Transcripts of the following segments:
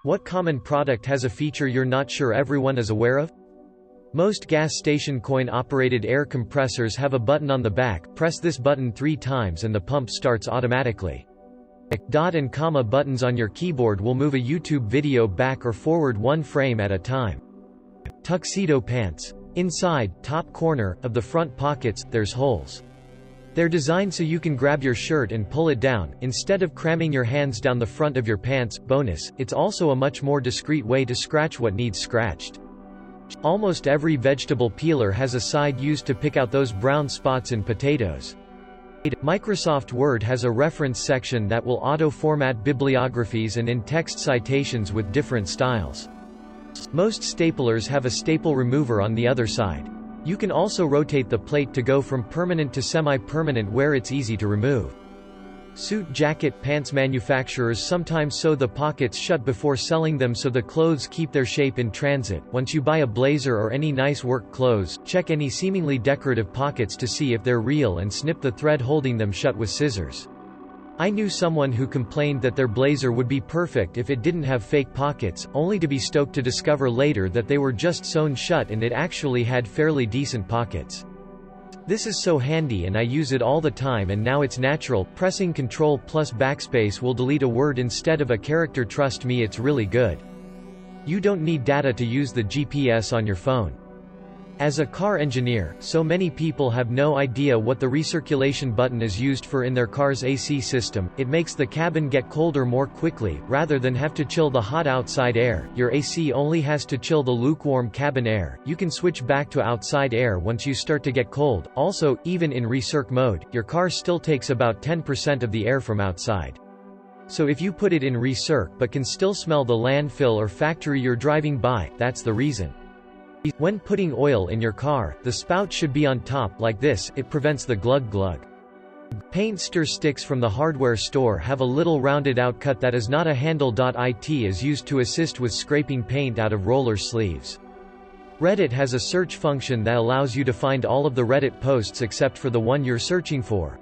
What common product has a feature you're not sure everyone is aware of? Most gas station coin-operated air compressors have a button on the back. Press this button 3 times and the pump starts automatically. Dot and comma buttons on your keyboard will move a YouTube video back or forward 1 frame at a time. Tuxedo pants. Inside, top corner, of the front pockets, there's holes. They're designed so you can grab your shirt and pull it down, instead of cramming your hands down the front of your pants. Bonus, it's also a much more discreet way to scratch what needs scratched. Almost every vegetable peeler has a side used to pick out those brown spots in potatoes. Microsoft Word has a reference section that will auto-format bibliographies and in-text citations with different styles. Most staplers have a staple remover on the other side. You can also rotate the plate to go from permanent to semi-permanent where it's easy to remove. Suit jacket pants manufacturers sometimes sew the pockets shut before selling them so the clothes keep their shape in transit. Once you buy a blazer or any nice work clothes, check any seemingly decorative pockets to see if they're real and snip the thread holding them shut with scissors. I knew someone who complained that their blazer would be perfect if it didn't have fake pockets, only to be stoked to discover later that they were just sewn shut and it actually had fairly decent pockets. This is so handy and I use it all the time, and now it's natural. Pressing Ctrl plus backspace will delete a word instead of a character. Trust me, it's really good. You don't need data to use the GPS on your phone. As a car engineer, so many people have no idea what the recirculation button is used for in their car's AC system. It makes the cabin get colder more quickly, rather than have to chill the hot outside air. Your AC only has to chill the lukewarm cabin air. You can switch back to outside air once you start to get cold. Also, even in recirc mode, your car still takes about 10% of the air from outside. So if you put it in recirc but can still smell the landfill or factory you're driving by, that's the reason. When putting oil in your car, the spout should be on top like this. It prevents the glug-glug. Paint stir sticks from the hardware store have a little rounded out cut that is not a handle. It is used to assist with scraping paint out of roller sleeves. Reddit has a search function that allows you to find all of the Reddit posts except for the one you're searching for.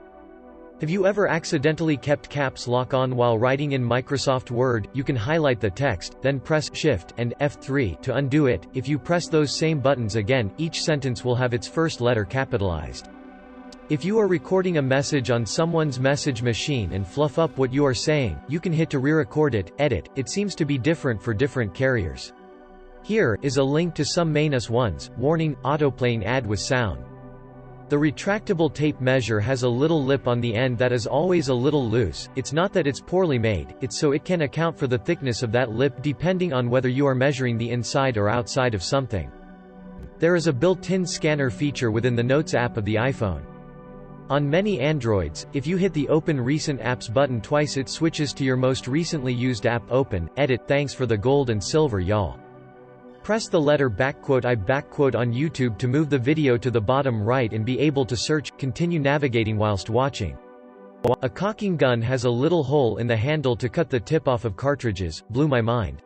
Have you ever accidentally kept caps lock on while writing in Microsoft Word? You can highlight the text, then press Shift and F3 to undo it. If you press those same buttons again, each sentence will have its first letter capitalized. If you are recording a message on someone's message machine and fluff up what you are saying, you can hit to re-record it. Edit. It seems to be different for different carriers. Here is a link to some Manus ones. Warning: autoplaying ad with sound. The retractable tape measure has a little lip on the end that is always a little loose. It's not that it's poorly made, it's so it can account for the thickness of that lip depending on whether you are measuring the inside or outside of something. There is a built-in scanner feature within the Notes app of the iPhone. On many Androids, if you hit the Open Recent Apps button twice, it switches to your most recently used app. Open. Edit. Thanks for the gold and silver, y'all. Press the letter I on YouTube to move the video to the bottom right and be able to search. Continue navigating whilst watching. A caulking gun has a little hole in the handle to cut the tip off of cartridges. Blew my mind.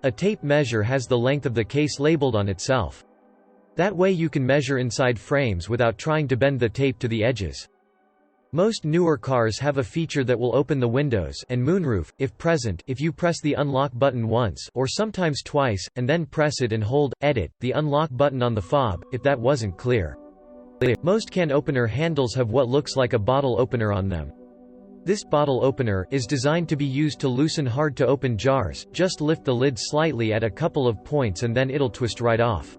A tape measure has the length of the case labeled on itself. That way you can measure inside frames without trying to bend the tape to the edges. Most newer cars have a feature that will open the windows and moonroof, if present, if you press the unlock button once, or sometimes twice, and then press it and hold, edit, the unlock button on the fob, if that wasn't clear. Most can opener handles have what looks like a bottle opener on them. This bottle opener is designed to be used to loosen hard-to-open jars. Just lift the lid slightly at a couple of points and then it'll twist right off.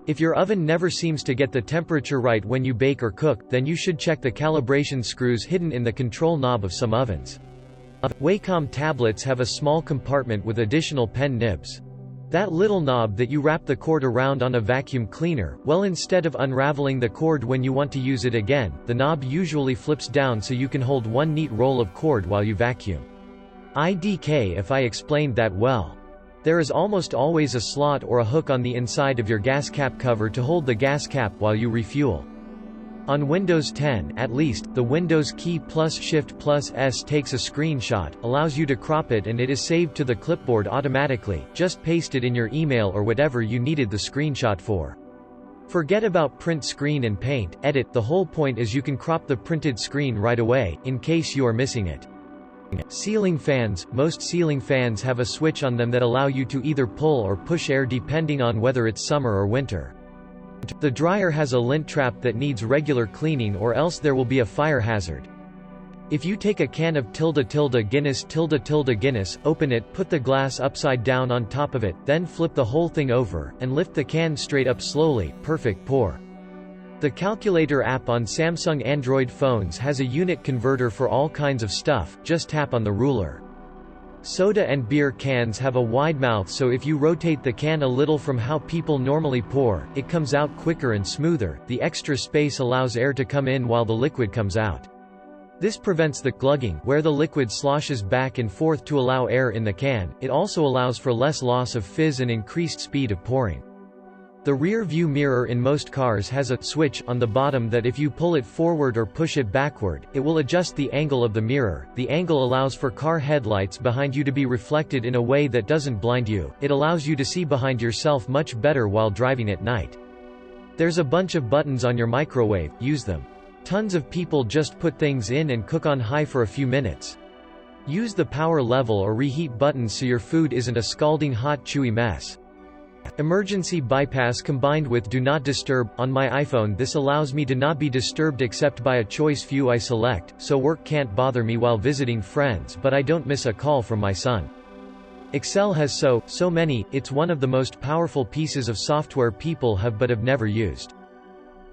If your oven never seems to get the temperature right when you bake or cook, then you should check the calibration screws hidden in the control knob of some ovens. Wacom tablets have a small compartment with additional pen nibs. That little knob that you wrap the cord around on a vacuum cleaner, well, instead of unraveling the cord when you want to use it again, the knob usually flips down so you can hold one neat roll of cord while you vacuum. IDK if I explained that well. There is almost always a slot or a hook on the inside of your gas cap cover to hold the gas cap while you refuel. On Windows 10, at least, the Windows key plus Shift plus S takes a screenshot, allows you to crop it, and it is saved to the clipboard automatically. Just paste it in your email or whatever you needed the screenshot for. Forget about print screen and paint, edit. The whole point is you can crop the printed screen right away, in case you are missing it. Ceiling fans. Most ceiling fans have a switch on them that allow you to either pull or push air depending on whether it's summer or winter. The dryer has a lint trap that needs regular cleaning or else there will be a fire hazard. If you take a can of Guinness, open it, put the glass upside down on top of it, then flip the whole thing over, and lift the can straight up slowly, perfect pour. The calculator app on Samsung Android phones has a unit converter for all kinds of stuff, just tap on the ruler. Soda and beer cans have a wide mouth, so if you rotate the can a little from how people normally pour, it comes out quicker and smoother. The extra space allows air to come in while the liquid comes out. This prevents the glugging, where the liquid sloshes back and forth to allow air in the can. It also allows for less loss of fizz and increased speed of pouring. The rear view mirror in most cars has a switch on the bottom that if you pull it forward or push it backward, it will adjust the angle of the mirror. The angle allows for car headlights behind you to be reflected in a way that doesn't blind you. It allows you to see behind yourself much better while driving at night. There's a bunch of buttons on your microwave, use them. Tons of people just put things in and cook on high for a few minutes. Use the power level or reheat buttons so your food isn't a scalding hot chewy mess. Emergency bypass combined with do not disturb. On my iPhone this allows me to not be disturbed except by a choice few I select, so work can't bother me while visiting friends but I don't miss a call from my son. Excel has so many, it's one of the most powerful pieces of software people have but have never used.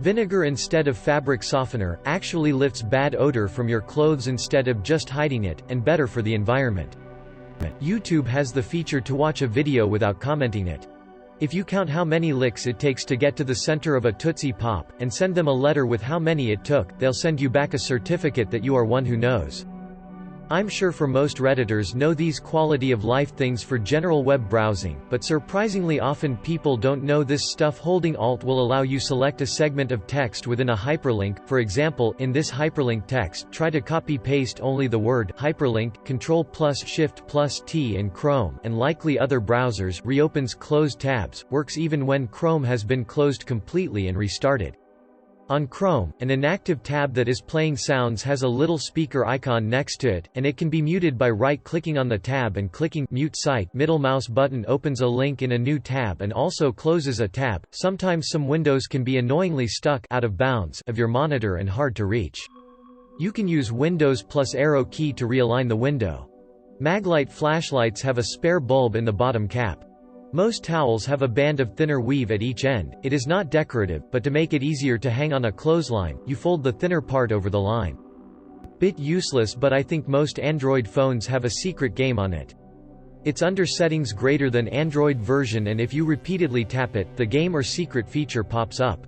Vinegar instead of fabric softener, actually lifts bad odor from your clothes instead of just hiding it, and better for the environment. YouTube has the feature to watch a video without commenting it. If you count how many licks it takes to get to the center of a Tootsie Pop, and send them a letter with how many it took, they'll send you back a certificate that you are one who knows. I'm sure for most Redditors know these quality of life things for general web browsing, but surprisingly often people don't know this stuff. Holding Alt will allow you select a segment of text within a hyperlink. For example, in this hyperlink text, try to copy-paste only the word hyperlink. Ctrl+Shift+T in Chrome and likely other browsers reopens closed tabs, works even when Chrome has been closed completely and restarted. On Chrome, an inactive tab that is playing sounds has a little speaker icon next to it, and it can be muted by right-clicking on the tab and clicking Mute Site. Middle mouse button opens a link in a new tab and also closes a tab. Sometimes some windows can be annoyingly stuck out of bounds of your monitor and hard to reach. You can use Windows plus arrow key to realign the window. Maglite flashlights have a spare bulb in the bottom cap. Most towels have a band of thinner weave at each end. It is not decorative, but to make it easier to hang on a clothesline, you fold the thinner part over the line. Bit useless, but I think most Android phones have a secret game on it. It's under settings greater than Android version, and if you repeatedly tap it, the game or secret feature pops up.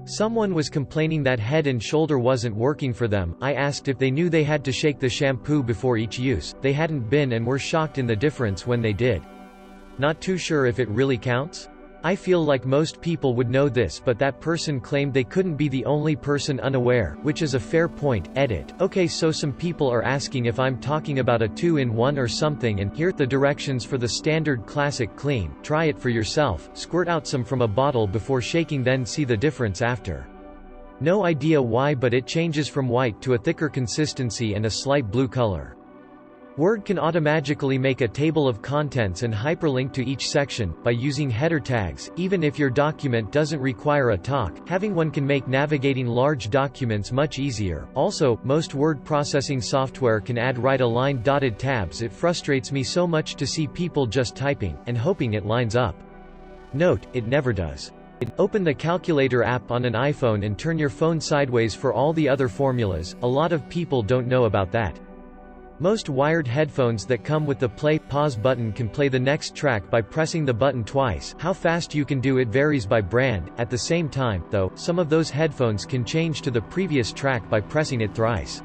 Someone was complaining that Head and Shoulder wasn't working for them. I asked if they knew they had to shake the shampoo before each use. They hadn't been and were shocked in the difference when they did. Not too sure if it really counts? I feel like most people would know this, but that person claimed they couldn't be the only person unaware, which is a fair point. Edit. Okay, so some people are asking if I'm talking about a 2-in-1 or something, and here the directions for the standard classic clean. Try it for yourself. Squirt out some from a bottle before shaking, then see the difference after. No idea why, but it changes from white to a thicker consistency and a slight blue color. Word can automatically make a table of contents and hyperlink to each section by using header tags. Even if your document doesn't require a talk, having one can make navigating large documents much easier. Also, most word processing software can add write-align dotted tabs. It frustrates me so much to see people just typing and hoping it lines up. Note, it never does. Open the calculator app on an iPhone and turn your phone sideways for all the other formulas. A lot of people don't know about that. Most wired headphones that come with the play/pause button can play the next track by pressing the button twice. How fast you can do it varies by brand. At the same time, though, some of those headphones can change to the previous track by pressing it thrice.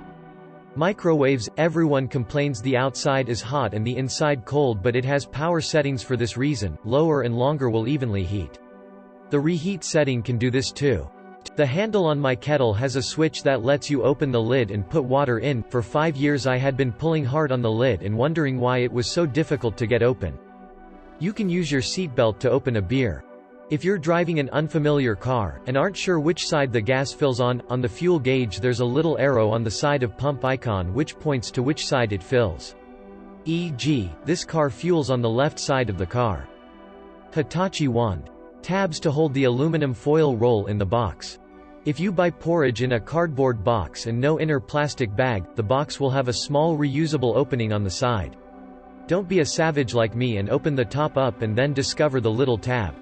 Microwaves. Everyone complains the outside is hot and the inside cold, but it has power settings for this reason. Lower and longer will evenly heat. The reheat setting can do this too. The handle on my kettle has a switch that lets you open the lid and put water in. For 5 years I had been pulling hard on the lid and wondering why it was so difficult to get open. You can use your seatbelt to open a beer. If you're driving an unfamiliar car, and aren't sure which side the gas fills on the fuel gauge there's a little arrow on the side of pump icon which points to which side it fills. E.g., this car fuels on the left side of the car. Hitachi wand. Tabs to hold the aluminum foil roll in the box. If you buy porridge in a cardboard box and no inner plastic bag, the box will have a small reusable opening on the side. Don't be a savage like me and open the top up and then discover the little tab.